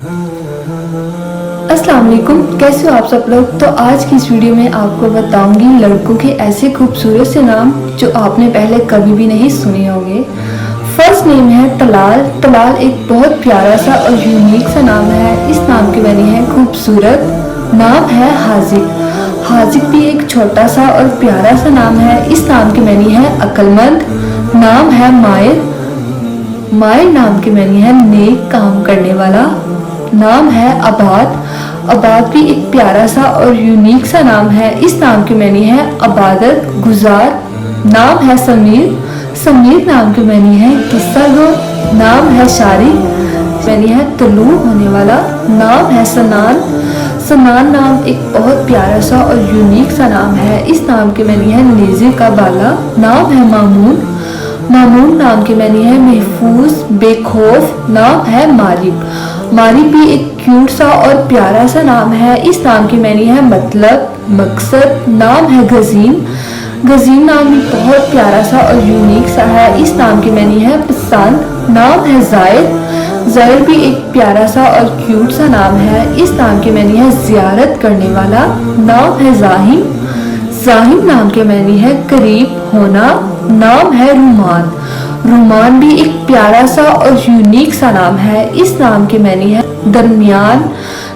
अस्सलाम वालेकुम, कैसे हो आप सब लोग। तो आज की इस वीडियो में आपको बताऊंगी लड़कों के ऐसे खूबसूरत से नाम जो आपने पहले कभी भी नहीं सुने होंगे। फर्स्ट नेम है तलाल। तलाल एक बहुत प्यारा सा और यूनिक सा नाम है। इस नाम की बनी है खूबसूरत। नाम है हाजिक। हाजिक भी एक छोटा सा और प्यारा सा नाम है। इस नाम की बनी है अक्लमंद। नाम है माहिर। माहिर नाम की बनी है नेक काम करने वाला। नाम है आबाद। आबाद भी एक प्यारा सा और यूनिक सा नाम है। इस नाम की मैनी है अबादत गुजार। नाम है समीर। समीर नाम की मैनी है किस्सा गो। नाम है शारी। मैनी है तलू होने वाला। नाम है सनान। सनान नाम एक बहुत प्यारा सा और यूनिक सा नाम है। इस नाम की मैनी है नेज़े का बाला। नाम है मामून। मामून नाम की मैनी है महफूज बेखौफ। नाम है मारिब। मारिब भी एक क्यूट सा और प्यारा सा नाम है। इस नाम की मैनी है मतलब मकसद। नाम है गजीन। गजीन नाम भी बहुत प्यारा सा और यूनिक सा है। इस नाम की मैनी है पसंद। नाम है जायद। जायद भी एक प्यारा सा और क्यूट सा नाम है। इस नाम की मैनी है जियारत करने वाला। नाम है जाहिम। जाहिम नाम के मैनी है करीब होना। नाम है रुमान। रुमान भी एक प्यारा सा और यूनिक सा नाम है। इस नाम की मैनी है दरमियान।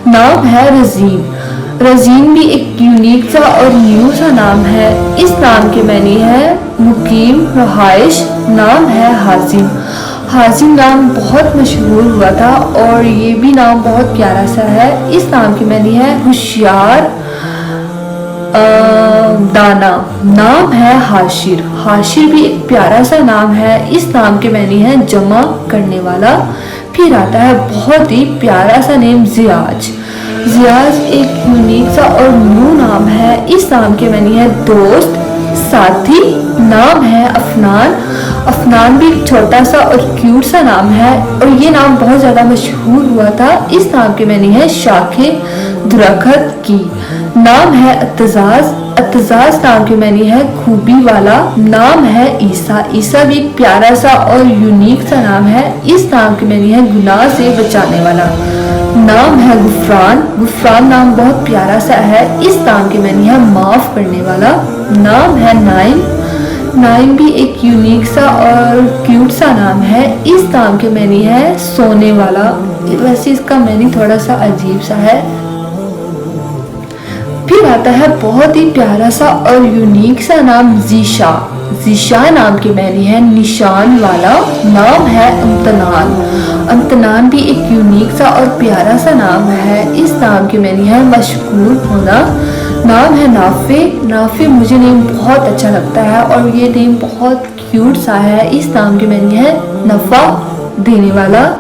नाम है रजीन। रजीन भी एक यूनिक सा और न्यू सा नाम है। इस नाम की मैनी है मुकीम रहाइश। नाम है हाजिम। हाजिम नाम बहुत मशहूर हुआ था और ये भी नाम बहुत प्यारा सा है। इस नाम की मैनी है होशियार दाना। नाम है हाशिर। हाशिर भी एक प्यारा सा नाम है। इस नाम के मैनी है जमा करने वाला। फिर आता है बहुत ही प्यारा सा नेम जियाज। जियाज एक यूनिक सा और न्यू नाम है। इस नाम के मैनी है दोस्त साथी। नाम है अफनान। अफनान भी एक छोटा सा और क्यूट सा नाम है और ये नाम बहुत ज़्यादा मशहूर हुआ था। इस नाम के मैनी है शाखे दरख्त की। नाम है अतजाज। अतजाज नाम की मैनी है खूबी वाला। नाम है ईसा। ईसा भी एक प्यारा सा और यूनिक सा नाम है। इस नाम की मैनी है गुनाह से बचाने वाला। नाम है गुफरान। गुफरान नाम बहुत प्यारा सा है। इस नाम की मैनी है माफ करने वाला। नाम है नाइम। नाइम भी एक यूनिक सा और क्यूट सा नाम है। इस नाम की मैनी है सोने वाला। वैसे इसका मैनी थोड़ा सा अजीब सा है। फिर आता है बहुत ही प्यारा सा और यूनिक सा नाम जीशा। जीशा नाम की मैनी है निशान वाला। नाम है अमतनान। अमतनान भी एक यूनिक सा और प्यारा सा नाम है। इस नाम की मैनी है मशहूर होना। नाम है नाफे। नाफे मुझे नेम बहुत अच्छा लगता है और ये नेम बहुत क्यूट सा है। इस नाम की मैनी है नफा देने वाला।